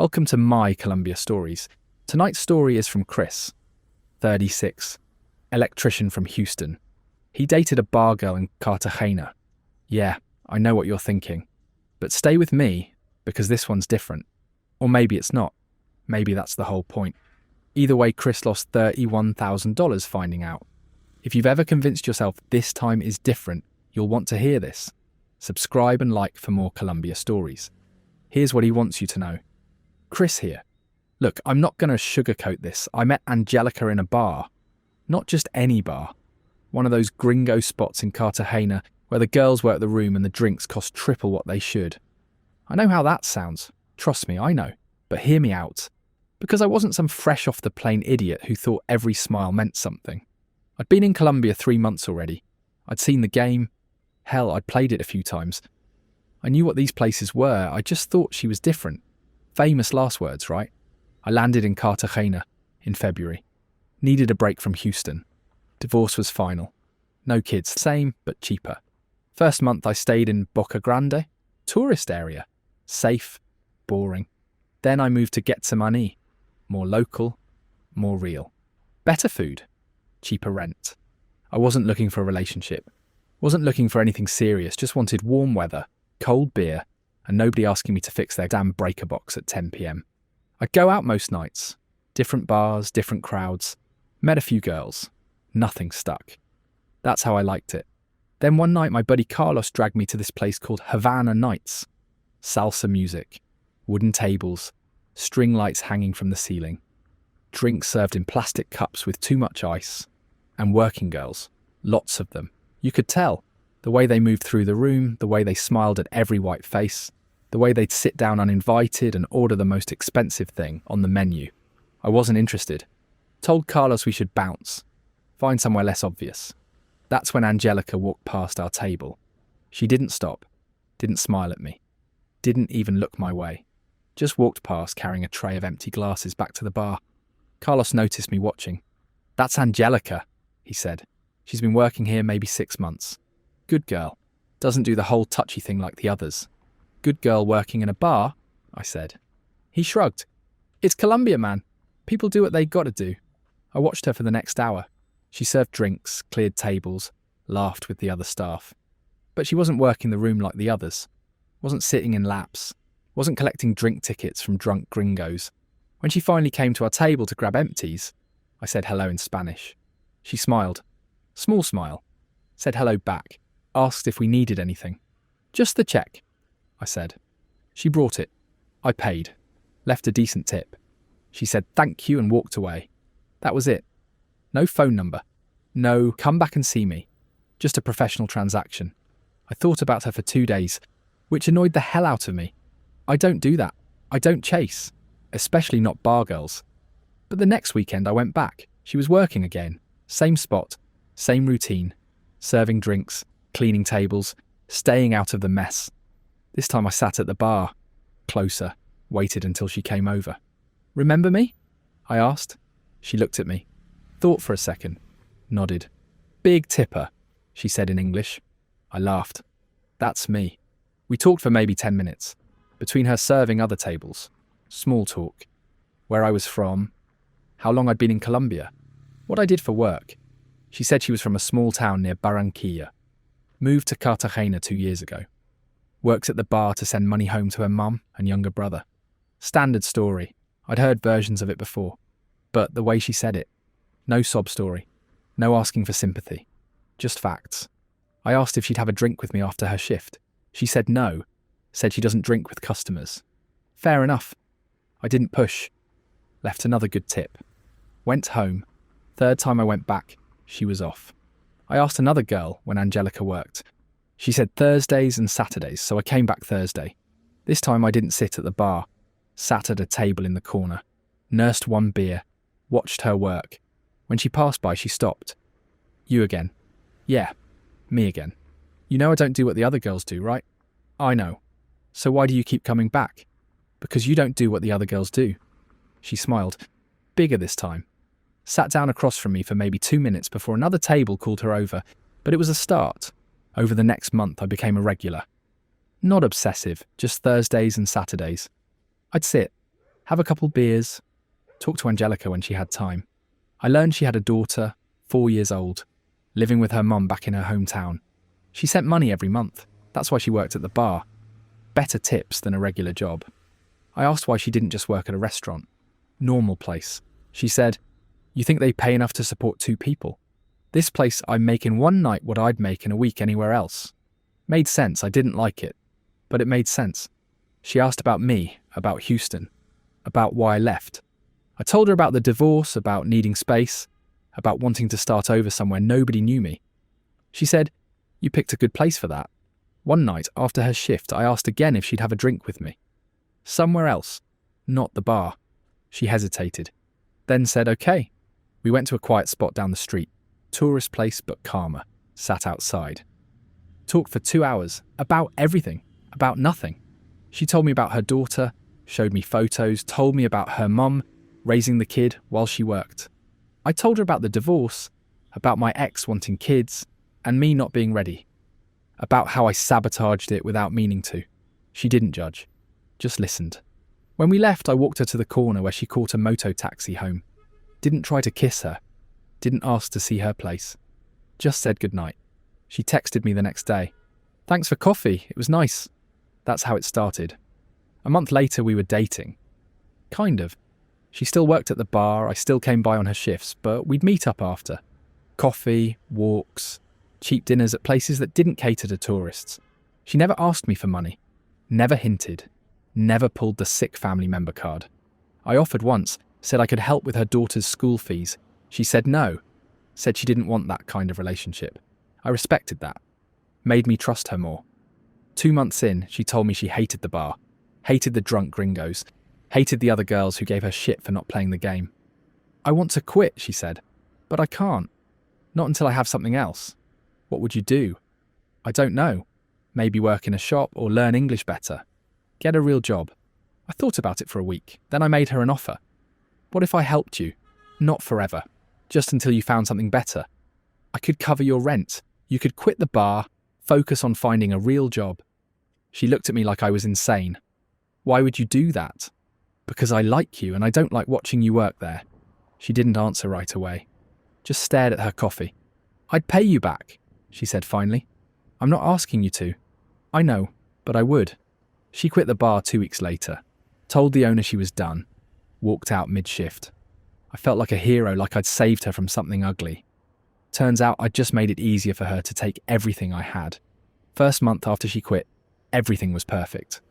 Welcome to my Colombia stories. Tonight's story is from Chris, 36, electrician from Houston. He dated a bar girl in Cartagena. Yeah, I know what you're thinking. But stay with me, because this one's different. Or maybe it's not. Maybe that's the whole point. Either way, Chris lost $31,000 finding out. If you've ever convinced yourself this time is different, you'll want to hear this. Subscribe and like for more Colombia stories. Here's what he wants you to know. Chris here. Look, I'm not going to sugarcoat this. I met Angelica in a bar. Not just any bar. One of those gringo spots in Cartagena where the girls work the room and the drinks cost triple what they should. I know how that sounds. Trust me, I know. But hear me out. Because I wasn't some fresh off the plane idiot who thought every smile meant something. I'd been in Colombia 3 months already. I'd seen the game. Hell, I'd played it a few times. I knew what these places were. I just thought she was different. Famous last words, right? I landed in Cartagena in February. Needed a break from Houston. Divorce was final. No kids, same but cheaper. First month I stayed in Boca Grande, tourist area. Safe, boring. Then I moved to Getsemani. More local, more real. Better food, cheaper rent. I wasn't looking for a relationship. Wasn't looking for anything serious, just wanted warm weather, cold beer, and nobody asking me to fix their damn breaker box at 10 p.m. I'd go out most nights. Different bars, different crowds. Met a few girls. Nothing stuck. That's how I liked it. Then one night my buddy Carlos dragged me to this place called Havana Nights. Salsa music, wooden tables, string lights hanging from the ceiling, drinks served in plastic cups with too much ice, and working girls, lots of them. You could tell, the way they moved through the room, the way they smiled at every white face, the way they'd sit down uninvited and order the most expensive thing on the menu. I wasn't interested. Told Carlos we should bounce, find somewhere less obvious. That's when Angelica walked past our table. She didn't stop, didn't smile at me, didn't even look my way. Just walked past carrying a tray of empty glasses back to the bar. Carlos noticed me watching. That's Angelica, he said. She's been working here maybe 6 months. Good girl. Doesn't do the whole touchy thing like the others. Good girl working in a bar, I said. He shrugged. It's Colombia, man. People do what they gotta do. I watched her for the next hour. She served drinks, cleared tables, laughed with the other staff. But she wasn't working the room like the others. Wasn't sitting in laps. Wasn't collecting drink tickets from drunk gringos. When she finally came to our table to grab empties, I said hello in Spanish. She smiled. Small smile. Said hello back. Asked if we needed anything. Just the check, I said. She brought it. I paid. Left a decent tip. She said thank you and walked away. That was it. No phone number. No come back and see me. Just a professional transaction. I thought about her for 2 days, which annoyed the hell out of me. I don't do that. I don't chase. Especially not bar girls. But the next weekend I went back. She was working again. Same spot. Same routine. Serving drinks. Cleaning tables. Staying out of the mess. This time I sat at the bar. Closer. Waited until she came over. Remember me? I asked. She looked at me. Thought for a second. Nodded. Big tipper, she said in English. I laughed. That's me. We talked for maybe 10 minutes. Between her serving other tables. Small talk. Where I was from. How long I'd been in Colombia. What I did for work. She said she was from a small town near Barranquilla. Moved to Cartagena 2 years ago. Works at the bar to send money home to her mum and younger brother. Standard story. I'd heard versions of it before. But the way she said it. No sob story. No asking for sympathy. Just facts. I asked if she'd have a drink with me after her shift. She said no. Said she doesn't drink with customers. Fair enough. I didn't push. Left another good tip. Went home. Third time I went back, she was off. I asked another girl when Angelica worked. She said Thursdays and Saturdays, so I came back Thursday. This time I didn't sit at the bar. Sat at a table in the corner. Nursed one beer. Watched her work. When she passed by, she stopped. You again. Yeah, me again. You know I don't do what the other girls do, right? I know. So why do you keep coming back? Because you don't do what the other girls do. She smiled. Bigger this time. Sat down across from me for maybe 2 minutes before another table called her over, but it was a start. Over the next month I became a regular. Not obsessive, just Thursdays and Saturdays. I'd sit, have a couple beers, talk to Angelica when she had time. I learned she had a daughter, 4 years old, living with her mum back in her hometown. She sent money every month. That's why she worked at the bar. Better tips than a regular job. I asked why she didn't just work at a restaurant. Normal place. She said, "You think they pay enough to support 2 people? This place I make in one night what I'd make in a week anywhere else." Made sense. I didn't like it, but it made sense. She asked about me, about Houston, about why I left. I told her about the divorce, about needing space, about wanting to start over somewhere nobody knew me. She said, "You picked a good place for that." One night, after her shift, I asked again if she'd have a drink with me. Somewhere else, not the bar. She hesitated, then said, "Okay." We went to a quiet spot down the street, tourist place but calmer, sat outside. Talked for 2 hours, about everything, about nothing. She told me about her daughter, showed me photos, told me about her mum raising the kid while she worked. I told her about the divorce, about my ex wanting kids, and me not being ready. About how I sabotaged it without meaning to. She didn't judge, just listened. When we left, I walked her to the corner where she caught a moto taxi home. Didn't try to kiss her, didn't ask to see her place. Just said goodnight. She texted me the next day. "Thanks for coffee, it was nice." That's how it started. A month later, we were dating. Kind of. She still worked at the bar, I still came by on her shifts, but we'd meet up after. Coffee, walks, cheap dinners at places that didn't cater to tourists. She never asked me for money, never hinted, never pulled the sick family member card. I offered once, said I could help with her daughter's school fees. She said no, said she didn't want that kind of relationship. I respected that. Made me trust her more. 2 months in, she told me she hated the bar, hated the drunk gringos, hated the other girls who gave her shit for not playing the game. "I want to quit," she said, "but I can't. Not until I have something else." "What would you do?" "I don't know. Maybe work in a shop or learn English better. Get a real job." I thought about it for a week. Then I made her an offer. "What if I helped you? Not forever. Just until you found something better. I could cover your rent. You could quit the bar, focus on finding a real job." She looked at me like I was insane. "Why would you do that?" "Because I like you and I don't like watching you work there." She didn't answer right away. Just stared at her coffee. "I'd pay you back," she said finally. "I'm not asking you to." "I know, but I would." She quit the bar 2 weeks later, told the owner she was done, walked out mid-shift. I felt like a hero, like I'd saved her from something ugly. Turns out I'd just made it easier for her to take everything I had. First month after she quit, everything was perfect.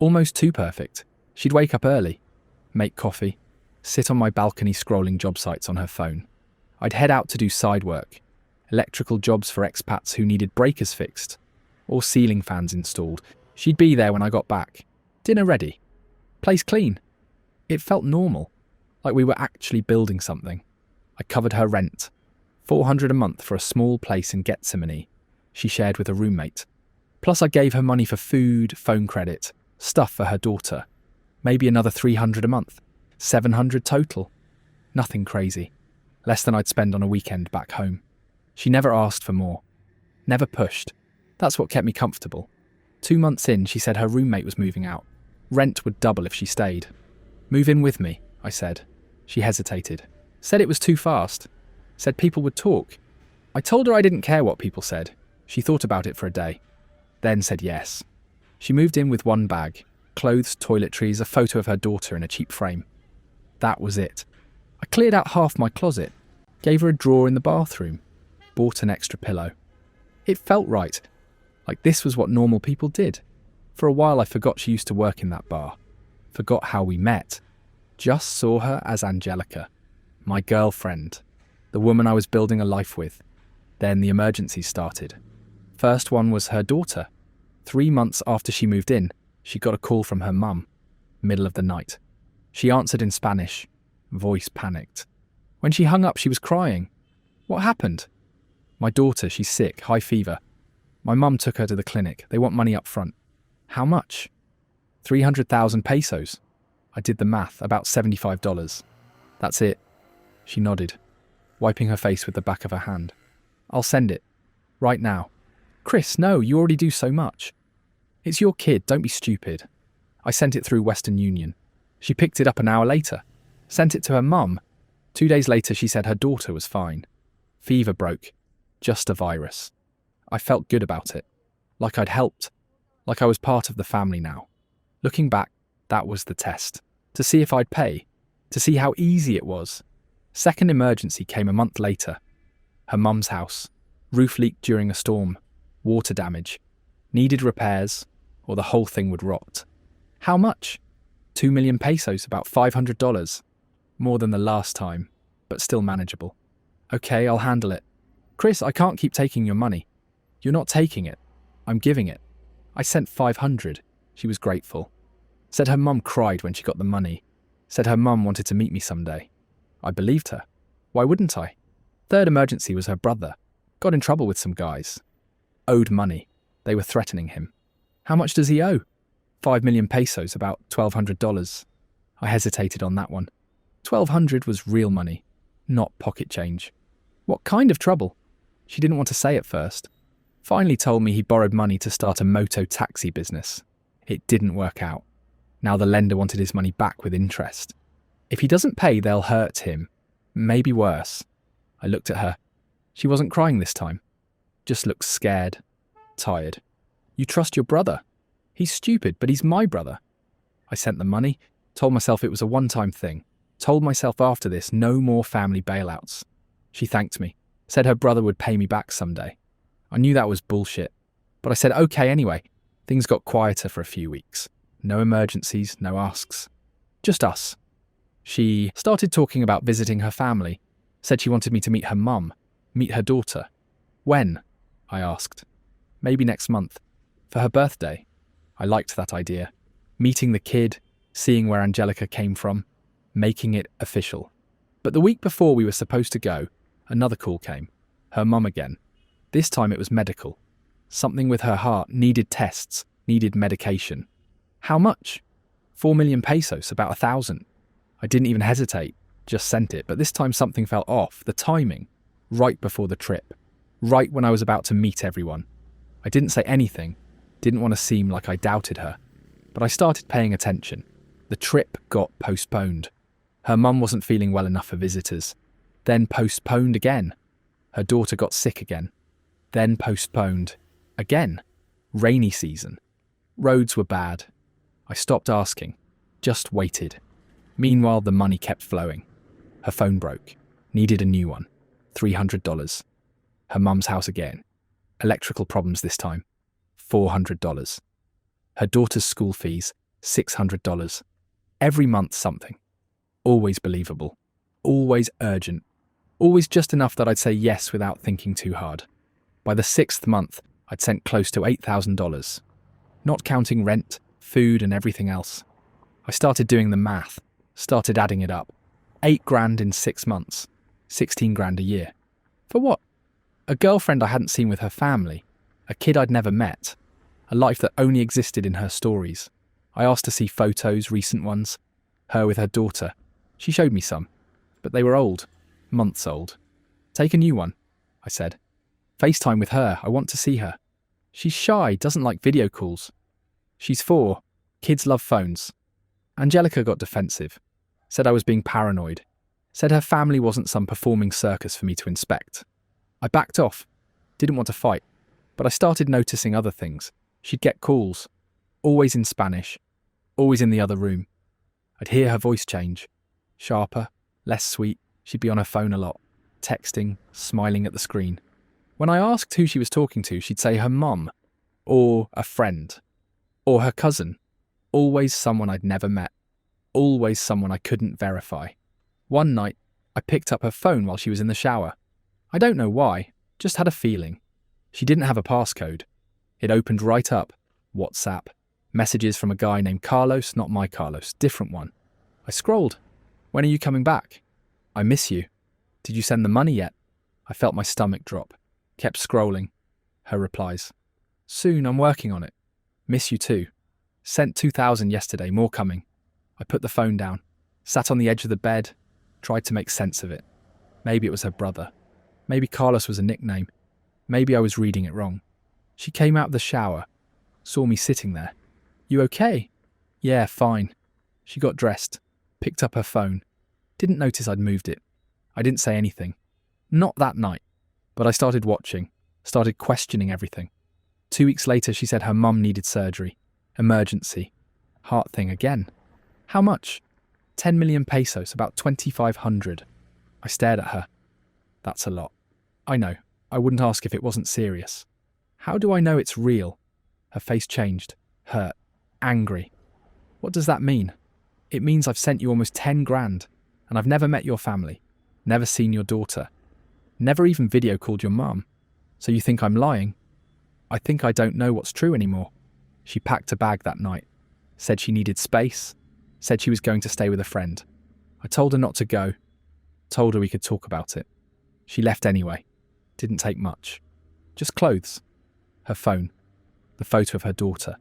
Almost too perfect. She'd wake up early, make coffee, sit on my balcony scrolling job sites on her phone. I'd head out to do side work, electrical jobs for expats who needed breakers fixed, or ceiling fans installed. She'd be there when I got back. Dinner ready. Place clean. It felt normal, like we were actually building something. I covered her rent. $400 a month for a small place in Gethsemane she shared with a roommate. Plus I gave her money for food, phone credit, stuff for her daughter. Maybe another $300 a month. $700 total. Nothing crazy. Less than I'd spend on a weekend back home. She never asked for more. Never pushed. That's what kept me comfortable. 2 months in, she said her roommate was moving out. Rent would double if she stayed. "Move in with me," I said. She hesitated. Said it was too fast. Said people would talk. I told her I didn't care what people said. She thought about it for a day. Then said yes. She moved in with 1 bag. Clothes, toiletries, a photo of her daughter in a cheap frame. That was it. I cleared out half my closet. Gave her a drawer in the bathroom. Bought an extra pillow. It felt right. Like this was what normal people did. For a while I forgot she used to work in that bar. Forgot how we met. Just saw her as Angelica. My girlfriend. The woman I was building a life with. Then the emergencies started. First one was her daughter. 3 months after she moved in, she got a call from her mum. Middle of the night. She answered in Spanish. Voice panicked. When she hung up, she was crying. "What happened?" "My daughter, she's sick, high fever. My mum took her to the clinic. They want money up front." "How much?" 300,000 pesos. I did the math, about $75. "That's it." She nodded, wiping her face with the back of her hand. "I'll send it. Right now." "Chris, no, you already do so much." "It's your kid, don't be stupid." I sent it through Western Union. She picked it up an hour later, sent it to her mum. 2 days later, she said her daughter was fine. Fever broke. Just a virus. I felt good about it. Like I'd helped. Like I was part of the family now. Looking back, that was the test. To see if I'd pay. To see how easy it was. Second emergency came a month later. Her mum's house. Roof leaked during a storm. Water damage. Needed repairs, or the whole thing would rot. How much? 2 million pesos, about $500. More than the last time, but still manageable. Okay, I'll handle it. Chris, I can't keep taking your money. You're not taking it. I'm giving it. I sent 500. She was grateful. Said her mum cried when she got the money. Said her mum wanted to meet me someday. I believed her. Why wouldn't I? Third emergency was her brother. Got in trouble with some guys. Owed money. They were threatening him. How much does he owe? 5 million pesos, about $1,200. I hesitated on that one. 1,200 was real money, not pocket change. What kind of trouble? She didn't want to say at first. Finally told me he borrowed money to start a moto taxi business. It didn't work out. Now the lender wanted his money back with interest. If he doesn't pay, they'll hurt him. Maybe worse. I looked at her. She wasn't crying this time. Just looked scared, tired. You trust your brother? He's stupid, but he's my brother. I sent the money, told myself it was a one-time thing. Told myself after this, no more family bailouts. She thanked me, said her brother would pay me back someday. I knew that was bullshit, but I said okay anyway. Things got quieter for a few weeks. No emergencies, no asks. Just us. She started talking about visiting her family, said she wanted me to meet her mum, meet her daughter. When? I asked. Maybe next month. For her birthday. I liked that idea. Meeting the kid, seeing where Angelica came from, making it official. But the week before we were supposed to go, another call came. Her mum again. This time it was medical. Something with her heart needed tests, needed medication. How much? 4 million pesos, about 1,000. I didn't even hesitate, just sent it, but this time something felt off, the timing. Right before the trip. Right when I was about to meet everyone. I didn't say anything, didn't want to seem like I doubted her, but I started paying attention. The trip got postponed. Her mum wasn't feeling well enough for visitors. Then postponed again. Her daughter got sick again. Then postponed. Again. Rainy season. Roads were bad. I stopped asking. Just waited. Meanwhile, the money kept flowing. Her phone broke. Needed a new one. $300. Her mum's house again. Electrical problems this time. $400. Her daughter's school fees. $600. Every month something. Always believable. Always urgent. Always just enough that I'd say yes without thinking too hard. By the 6th month, I'd sent close to $8,000. Not counting rent, food and everything else. I started doing the math. Started adding it up. 8 grand in 6 months. 16 grand a year. For what? A girlfriend I hadn't seen with her family. A kid I'd never met. A life that only existed in her stories. I asked to see photos, recent ones. Her with her daughter. She showed me some. But they were old. Months old. Take a new one, I said. FaceTime with her. I want to see her. She's shy, doesn't like video calls. She's 4. Kids love phones. Angelica got defensive. Said I was being paranoid. Said her family wasn't some performing circus for me to inspect. I backed off. Didn't want to fight. But I started noticing other things. She'd get calls. Always in Spanish. Always in the other room. I'd hear her voice change. Sharper, less sweet. She'd be on her phone a lot. Texting, smiling at the screen. When I asked who she was talking to, she'd say her mum. Or a friend. Or her cousin. Always someone I'd never met. Always someone I couldn't verify. One night, I picked up her phone while she was in the shower. I don't know why, just had a feeling. She didn't have a passcode. It opened right up. WhatsApp. Messages from a guy named Carlos, not my Carlos, different one. I scrolled. When are you coming back? I miss you. Did you send the money yet? I felt my stomach drop. Kept scrolling. Her replies. Soon, I'm working on it. Miss you too. Sent 2,000 yesterday, more coming. I put the phone down. Sat on the edge of the bed. Tried to make sense of it. Maybe it was her brother. Maybe Carlos was a nickname. Maybe I was reading it wrong. She came out of the shower. Saw me sitting there. You okay? Yeah, fine. She got dressed, picked up her phone, didn't notice I'd moved it. I didn't say anything. Not that night. But I started watching, started questioning everything. 2 weeks later, she said her mum needed surgery. Emergency. Heart thing again. How much? 10 million pesos, about 2,500. I stared at her. That's a lot. I know. I wouldn't ask if it wasn't serious. How do I know it's real? Her face changed. Hurt. Angry. What does that mean? It means I've sent you almost 10 grand, and I've never met your family, never seen your daughter, never even video called your mum. So you think I'm lying? I think I don't know what's true anymore. She packed a bag that night, said she needed space, said she was going to stay with a friend. I told her not to go, told her we could talk about it. She left anyway. Didn't take much. Just clothes. Her phone. The photo of her daughter.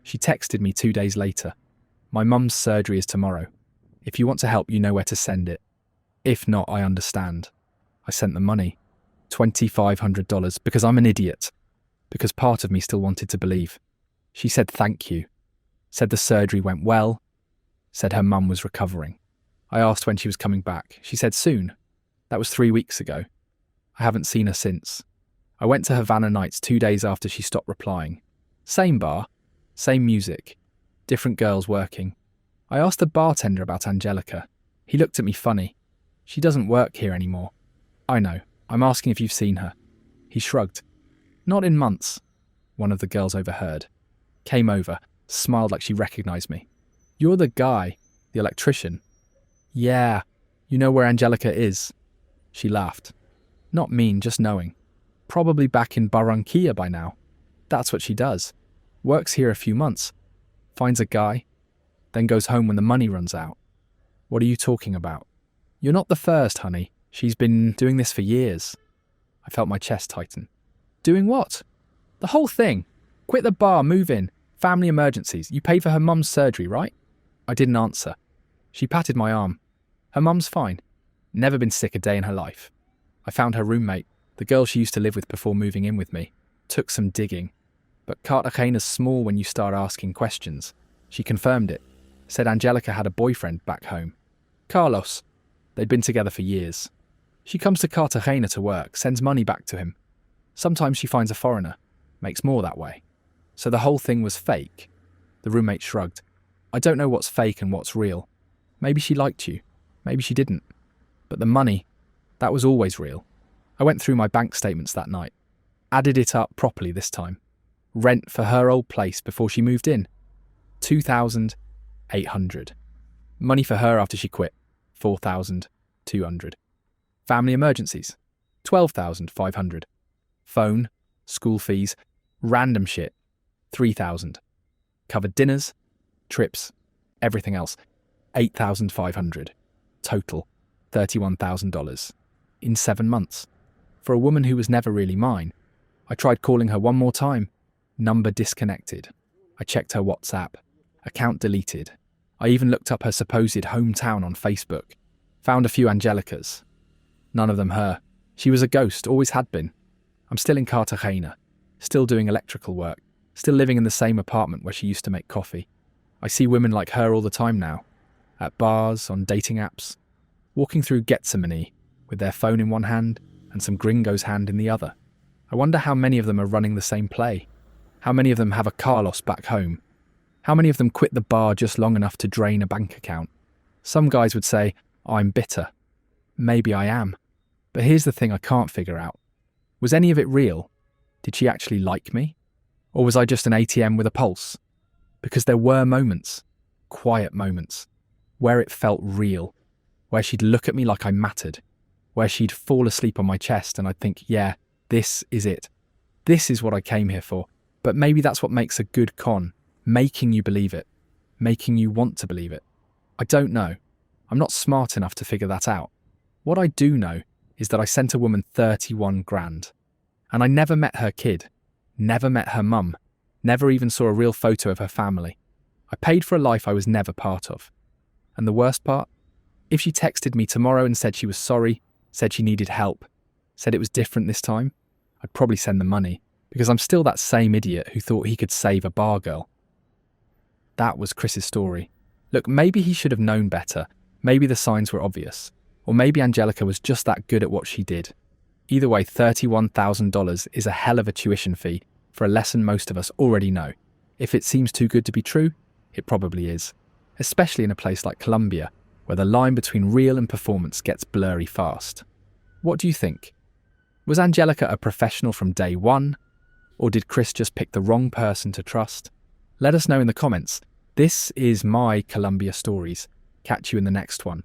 She texted me 2 days later. My mum's surgery is tomorrow. If you want to help, you know where to send it. If not, I understand. I sent the money. $2,500 because I'm an idiot. Because part of me still wanted to believe. She said thank you. Said the surgery went well. Said her mum was recovering. I asked when she was coming back. She said soon. That was 3 weeks ago. I haven't seen her since. I went to Havana Nights 2 days after she stopped replying. Same bar, same music, different girls working. I asked the bartender about Angelica. He looked at me funny. She doesn't work here anymore. I know. I'm asking if you've seen her. He shrugged. Not in months. One of the girls overheard. Came over, smiled like she recognized me. You're the guy, the electrician. Yeah, you know where Angelica is. She laughed. Not mean, just knowing. Probably back in Barranquilla by now. That's what she does. Works here a few months. Finds a guy. Then goes home when the money runs out. What are you talking about? You're not the first, honey. She's been doing this for years. I felt my chest tighten. Doing what? The whole thing. Quit the bar, move in. Family emergencies. You paid for her mum's surgery, right? I didn't answer. She patted my arm. Her mum's fine. Never been sick a day in her life. I found her roommate, the girl she used to live with before moving in with me. Took some digging. But Cartagena's small when you start asking questions. She confirmed it. Said Angelica had a boyfriend back home. Carlos. They'd been together for years. She comes to Cartagena to work, sends money back to him. Sometimes she finds a foreigner. Makes more that way. So the whole thing was fake. The roommate shrugged. I don't know what's fake and what's real. Maybe she liked you. Maybe she didn't. But the money, that was always real. I went through my bank statements that night. Added it up properly this time. Rent for her old place before she moved in. 2,800. Money for her after she quit. 4,200. Family emergencies. 12,500. Phone, school fees, random shit. 3,000. Covered dinners, trips, everything else. 8,500. Total, $31,000. In 7 months. For a woman who was never really mine. I tried calling her one more time. Number disconnected. I checked her WhatsApp. Account deleted. I even looked up her supposed hometown on Facebook. Found a few Angelicas. None of them her. She was a ghost, always had been. I'm still in Cartagena. Still doing electrical work. Still living in the same apartment where she used to make coffee. I see women like her all the time now. At bars, on dating apps. Walking through Gethsemane with their phone in one hand and some gringo's hand in the other. I wonder how many of them are running the same play. How many of them have a Carlos back home? How many of them quit the bar just long enough to drain a bank account? Some guys would say, I'm bitter. Maybe I am. But here's the thing I can't figure out. Was any of it real? Did she actually like me? Or was I just an ATM with a pulse? Because there were moments, quiet moments, where it felt real, where she'd look at me like I mattered, where she'd fall asleep on my chest and I'd think, yeah, this is it. This is what I came here for. But maybe that's what makes a good con, making you believe it, making you want to believe it. I don't know. I'm not smart enough to figure that out. What I do know is that I sent a woman 31 grand. And I never met her kid, never met her mum, never even saw a real photo of her family. I paid for a life I was never part of. And the worst part? If she texted me tomorrow and said she was sorry, said she needed help, said it was different this time, I'd probably send the money, because I'm still that same idiot who thought he could save a bar girl. That was Chris's story. Look, maybe he should have known better. Maybe the signs were obvious. Or maybe Angelica was just that good at what she did. Either way, $31,000 is a hell of a tuition fee for a lesson most of us already know. If it seems too good to be true, it probably is. Especially in a place like Colombia, where the line between real and performance gets blurry fast. What do you think? Was Angelica a professional from day one? Or did Chris just pick the wrong person to trust? Let us know in the comments. This is my Colombia Stories. Catch you in the next one.